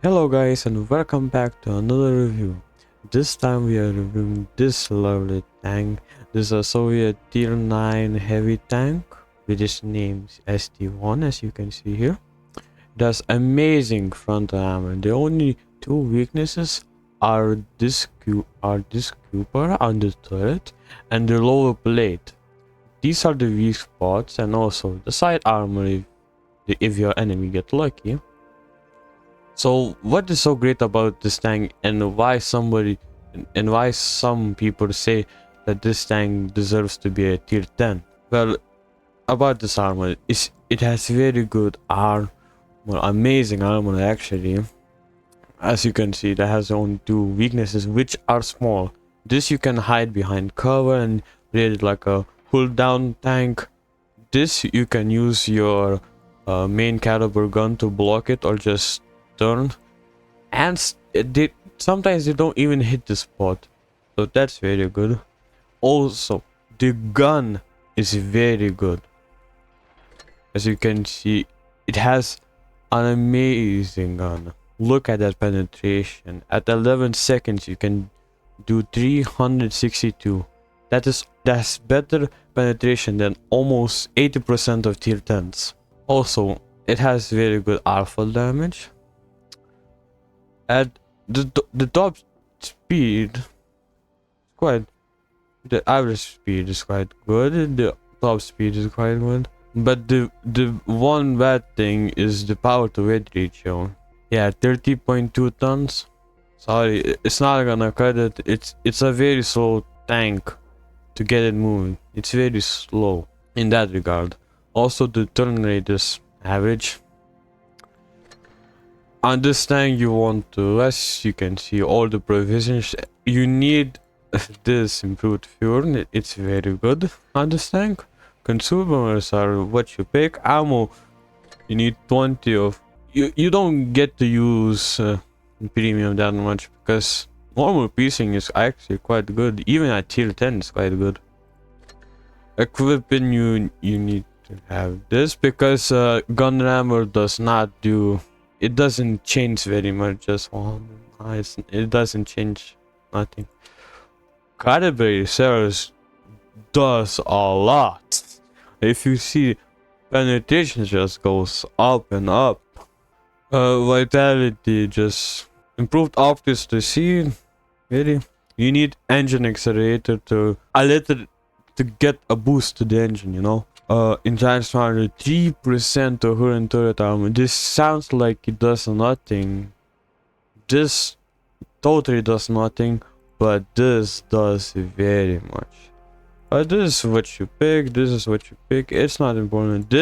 Hello guys and welcome back to another review. This time we are reviewing this lovely tank. This is a Soviet tier 9 heavy tank with its name ST-1, as you can see here. It has amazing frontal armor. The only two weaknesses are this Cooper on the turret and the lower plate. These are the weak spots, and also the side armor if your enemy get lucky. So what is so great about this tank, and why some people say that this tank deserves to be a tier 10? Well, about this armor, it has very good armor, amazing armor actually. As you can see, it has only two weaknesses which are small. This you can hide behind cover and play it like a hold down tank. This you can use your main caliber gun to block it or just turn, and sometimes they don't even hit the spot, so that's very good. Also, the gun is very good. As you can see, it has an amazing gun. Look at that penetration. At 11 seconds you can do 362. That's better penetration than almost 80% of tier 10s. Also, it has very good alpha damage. At the top speed, the average speed is quite good. The top speed is quite good, but the one bad thing is the power to weight ratio. Yeah, 30.2 tons. Sorry, it's not gonna cut it. It's a very slow tank to get it moving. It's very slow in that regard. Also, the turn rate is average. On this tank you want to, as you can see, all the provisions. You need this improved fuel. It's very good on this tank. Consumables are what you pick. Ammo, you need 20 of. You don't get to use premium that much, because normal piecing is actually quite good. Even at tier 10 is quite good. Equipment, you need to have this, because gun rammer does not do. It doesn't change very much, just one. It doesn't change nothing. Caliber cells does a lot. If you see, penetration just goes up and up. Vitality, just improved optics to see. Really, you need engine accelerator to get a boost to the engine, you know. Engine stronger, 3% of current turret armor. This sounds like it does nothing. This totally does nothing, but this does very much. This is what you pick. This is what you pick. It's not important.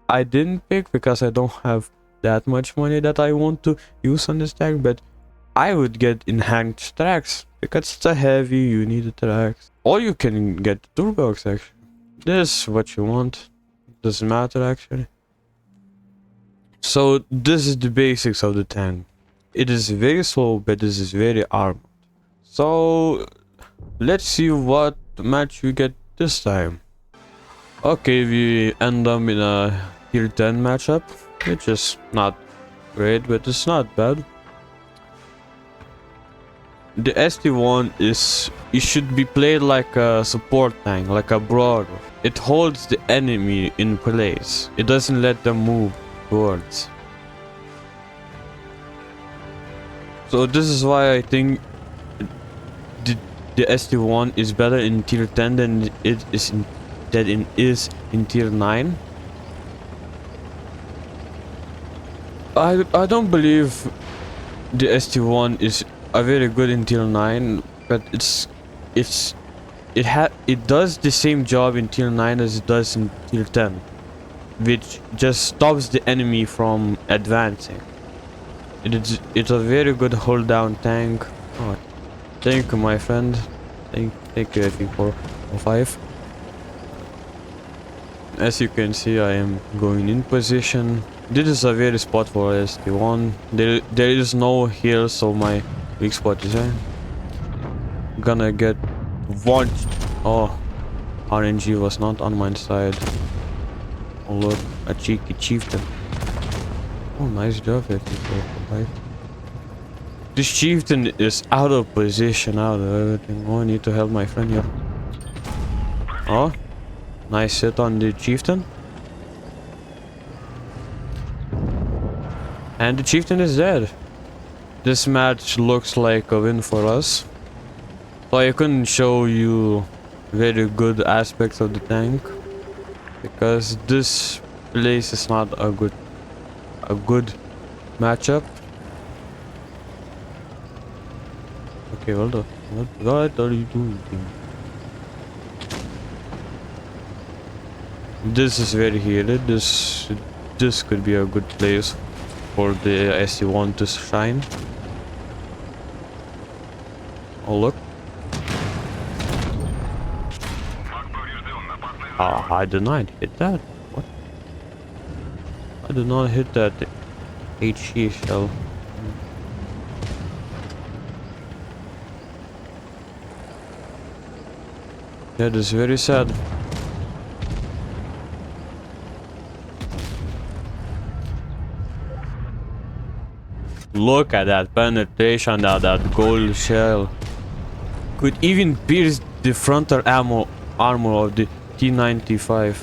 I didn't pick because I don't have that much money that I want to use on this tank, but I would get enhanced tracks because it's a heavy. You need the tracks, or you can get the turbo actually. This is what you want. Doesn't matter actually. So this is the basics of the tank. It is very slow, but this is very armored. So let's see what match we get this time. Okay, we end up in a tier 10 matchup, which is not great, but it's not bad. The ST-1 it should be played like a support tank, like a brawler. It holds the enemy in place. It doesn't let them move towards. So this is why I think the ST-1 is better in tier 10 than it is in tier 9. I don't believe the ST-1 is a very good in tier 9, but it does the same job in tier 9 as it does in tier 10, which just stops the enemy from advancing. It's a very good hold down tank. Oh, thank you, my friend. Thank you, FE405. As you can see, I am going in position. This is a very spot for ST-1. There is no heal, so my weak spot is there. Gonna get one. Oh, RNG was not on my side. Oh look, a cheeky chieftain. Oh, nice job, 54. This chieftain is out of position, out of everything. Oh, I need to help my friend here. Oh, nice hit on the chieftain. And the chieftain is dead. This match looks like a win for us. So I couldn't show you very good aspects of the tank, because this place is not a good matchup. Okay, hold on. What are you doing? This is very heated. This could be a good place for the ST-1 to shine. Oh, look. I did not hit that. What? I did not hit that HE shell. That is very sad. Look at that penetration, that gold shell. Could even pierce the frontal armor of the T-95.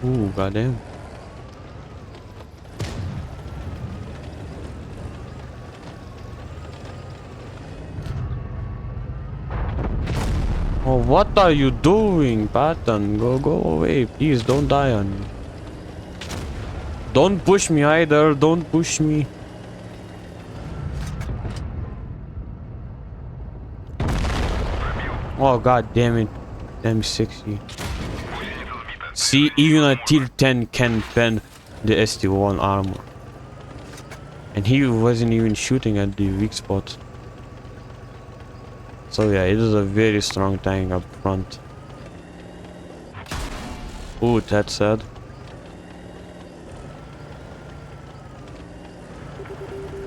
Ooh, goddamn. Oh, what are you doing, Patton? Go away, please. Don't die on me. Don't push me either. Don't push me. Oh, god damn it. Damn 60. See, even a tier 10 can pen the ST-1 armor. And he wasn't even shooting at the weak spot. So yeah, it is a very strong tank up front. Ooh, that's sad.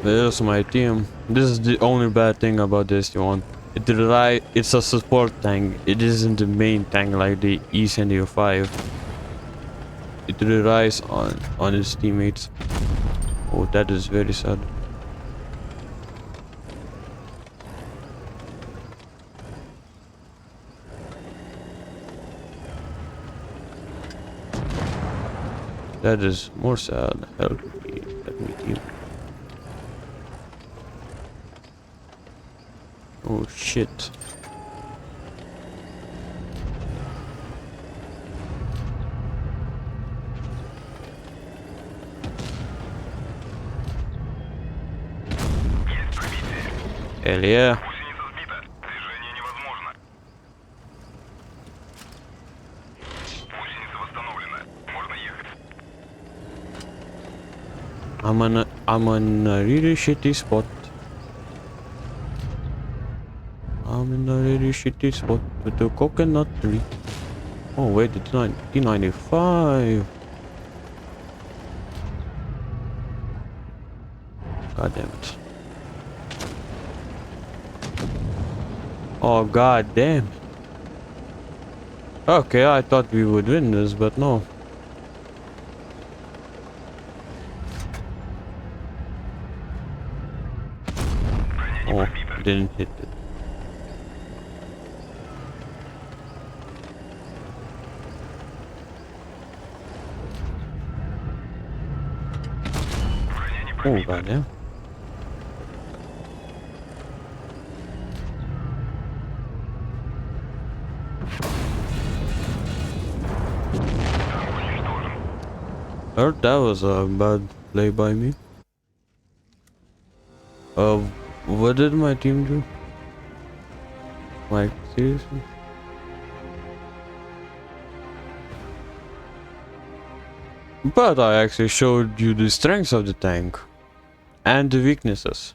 There's my team. This is the only bad thing about this one. It's a support tank. It isn't the main tank like the E-75. It relies on its teammates. Oh, that is very sad. That is more sad. Help me. Let me heal. Oh shit. Hell yeah. I'm on a really shitty spot. I'm in a really shitty spot with the coconut tree. Oh wait, it's T-95. God damn it. Oh god damn. Okay, I thought we would win this, but no. Oh, didn't hit it. Oh goddamn. Heard that was a bad play by me. What did my team do? Like, seriously? But I actually showed you the strengths of the tank. And the weaknesses.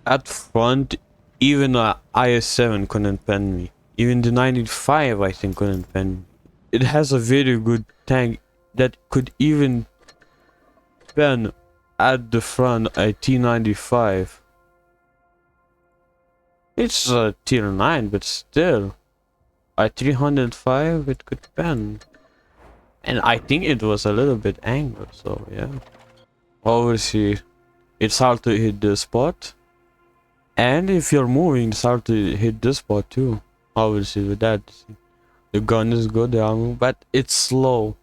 At front, even a IS-7 couldn't pen me. Even the 95 I think couldn't pen me. It has a very good tank that could even pen at the front a T95. It's a tier 9, but still. At 305 it could bend. And I think it was a little bit angled, so yeah. Obviously, it's hard to hit the spot. And if you're moving, it's hard to hit this spot too. Obviously, with that, the gun is good, the armor, but it's slow.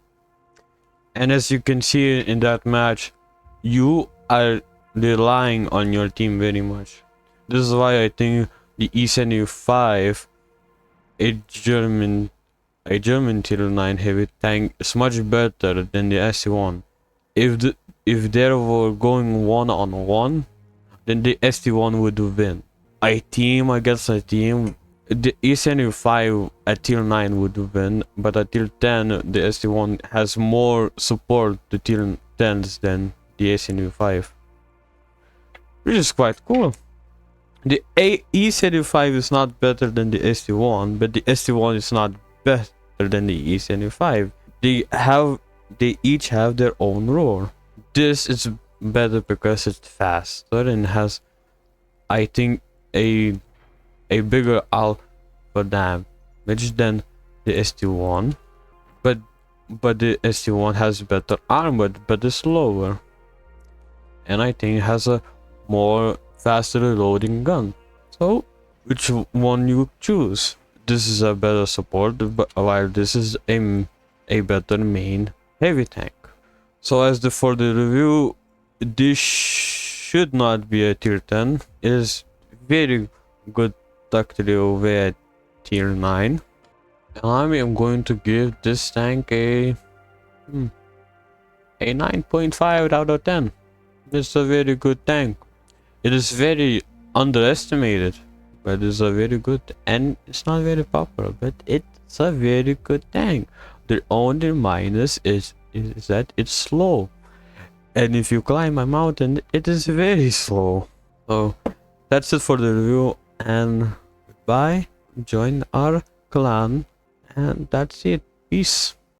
And as you can see in that match, you are relying on your team very much. This is why I think the E75, a German tier 9 heavy tank, is much better than the ST-1. If they were going one-on-one, then the ST-1 would win. A team against a team, the E75 at tier 9 would win, but at tier 10, the ST-1 has more support to tier 10s than the E75. Which is quite cool. The E75 is not better than the ST-1, but the ST-1 is not better than the E75. They each have their own roar. This is better because it's faster and has, I think, a bigger alpha damage than the ST-1, but the ST-1 has better armor but is slower, and I think has a more faster reloading gun. So which one you choose? This is a better support, but while this is a better main heavy tank. So as for the review, this should not be a tier 10. It is very good tactically over at tier 9. And I am going to give this tank a 9.5 out of 10. It's a very good tank. It is very underestimated, but it's a very good, and it's not very popular, but it's a very good tank. The only minus is that it's slow, and if you climb a mountain, it is very slow. So that's it for the review, and goodbye. Join our clan, and that's it. Peace.